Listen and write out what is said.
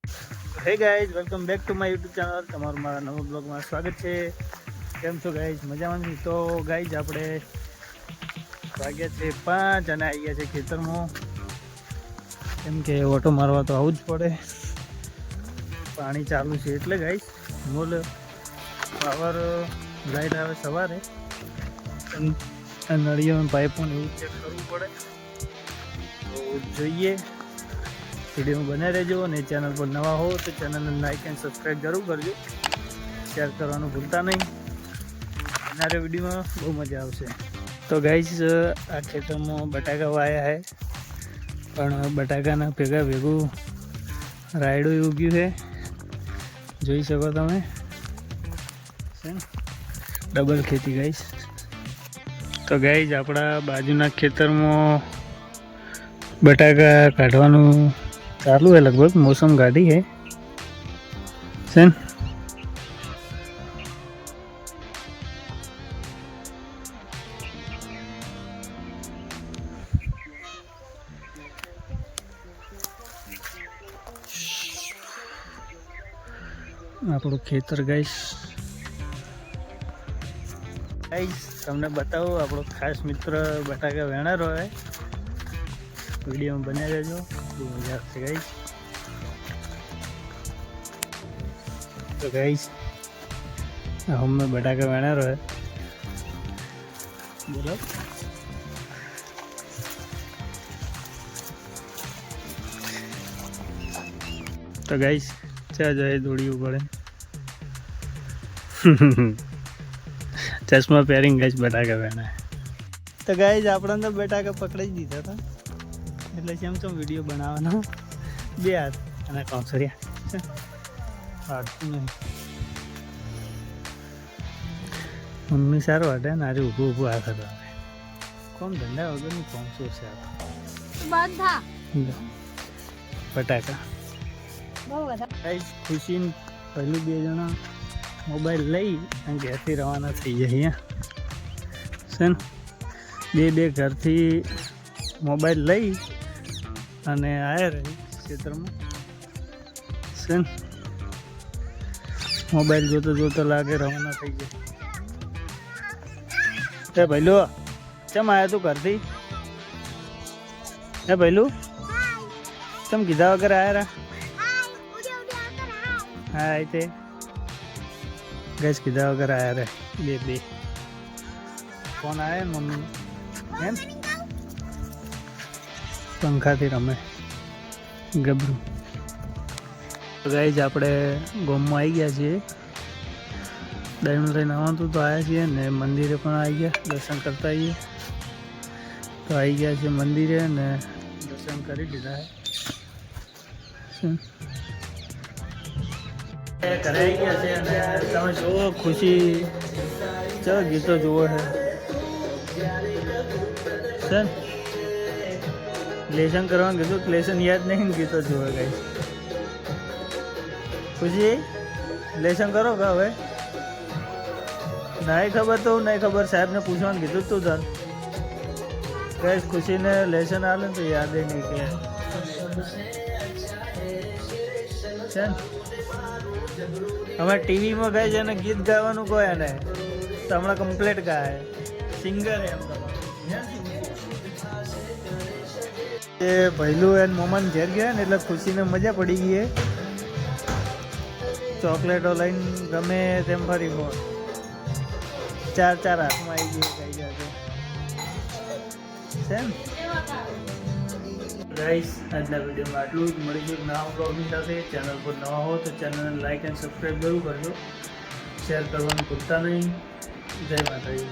Hey guys, welcome back to my YouTube channel. તમારું મારા નવા બ્લોગમાં સ્વાગત છે. કેમ છો ગાઈઝ? મજામાં છું. તો ગાઈઝ આપણે વાગ્યા છે 5 અને આવી ગયા છે ખેતરમાં. કેમ કે ઓટો મારવા તો આવું જ પડે, પાણી ચાલુ છે એટલે ગાઈઝ. મોલ પાવર લાઈટ આવે સવારે, નળીઓ પાઇપોને એવું ચેક કરવું પડે. તો જોઈએ, વિડીયો બનાવી રહેજો. અને ચેનલ પર નવા હો તો ચેનલને લાઈક એન્ડ સબસ્ક્રાઈબ જરૂર કરજો. શેર કરવાનું ભૂલતા નહીં. આવનારા વિડીયોમાં બહુ મજા આવશે. તો ગાઈઝ, આ ખેતરમાં બટાકા વાયા છે, પણ બટાકાના ભેગું રાયડું ઉગ્યું છે, જોઈ શકો તમે. છે ને ડબલ ખેતી ગાઈઝ. તો ગાઈઝ, આપણા બાજુના ખેતરમાં બટાકા કાઢવાનું ચાલુ है, लगभग मौसम गाड़ी है सेन. આપણું ખેતર ગાઈસ તમને બતાવું. આપણો ખાસ મિત્ર બટાકા વેણારો હોય, વિડીયોમાં બનાવી રહેજો, બહુ મજા આવશે ગાઈસ. તો ગાઈસ, હમે બટાકા વેણારો હે, બોલો. તો ગાઈસ, ચા જાય દોડ્યું પડે. ચશ્મા પહેરીને ગાઈસ બટાકા વેણા. તો ગાઈસ, આપણે તો બટાકા પકડી જ દીધા હતા, એટલે જેમ વિડીયો બનાવવાનો. બે હાથ અને કોન્સરિયા હાડતું નહીં. મમ્મી સારું હાટે ને, આજે ઊભું હાથ હતો. કોણ ધંધા વગરનું કોણસો છે બટાકા. ખુશી પહેલું બે જણા મોબાઈલ લઈ અને ઘેરથી રવાના થઈ જાય. અહીંયા છે ને બે ઘરથી મોબાઈલ લઈ અને આવ્યા રહી ક્ષેત્રમાં. છે ને મોબાઈલ જોતો લાગે રવાના થઈ જાય. હે ભૈલું, ચમ આવ્યા તું ઘરથી? હે ભૈલું, ચમ કીધા વગર આવ્યા? હા, એ તે ગેસ કીધા વગર આવ્યા રે. બે ફોન આવ્યા ને મમ્મી એમ પંખાથી રમે ગબરું. ગાઈઝ, આપણે ગામમાં આવી ગયા છીએ. દહીંનું લઈને આવવાનું તો આવ્યા છીએ ને, મંદિરે પણ આવી ગયા, દર્શન કરતા આવીએ. તો આવી ગયા છીએ મંદિરે ને દર્શન કરી લીધા છે. ઘરે આવી ગયા છે અને તમે જુઓ, ખુશી ચલો ગીતો જુઓ છે. સર લેસન કરવાનું કીધું, લેસન યાદ નહીં ને ગીતો જુઓ. ગઈ ખુશી, લેસન કરો કે હવે? નહીં ખબર તો નહીં ખબર, સાહેબને પૂછવાનું કીધું તું તાર. ગઈ ખુશીને લેસન આલે ને તો યાદ નહીં કે છે. અમે ટીવીમાં ગાય છે અને ગીત ગાવાનું કહો એને તો હમણાં કમ્પ્લીટ ગાય, સિંગર એમ. એ પહેલું એને મોમાન ઘેર ગયા ને એટલે ખુશીને મજા પડી ગઈ. ચોકલેટો લઈને ગમે તેમ ફરી ચાર હાથમાં આવી ગઈ કઈ જાય છે. ગાઈસ, આજના વિડીયોમાં આટલું જ. મળીશું નવા બ્લોગની સાથે. ચેનલ પર નવા હો તો ચેનલને લાઈક એન્ડ સબસ્ક્રાઈબ જરૂર કરજો. શેર કરવાનું ભૂલતા નહીં. જય માતાજી.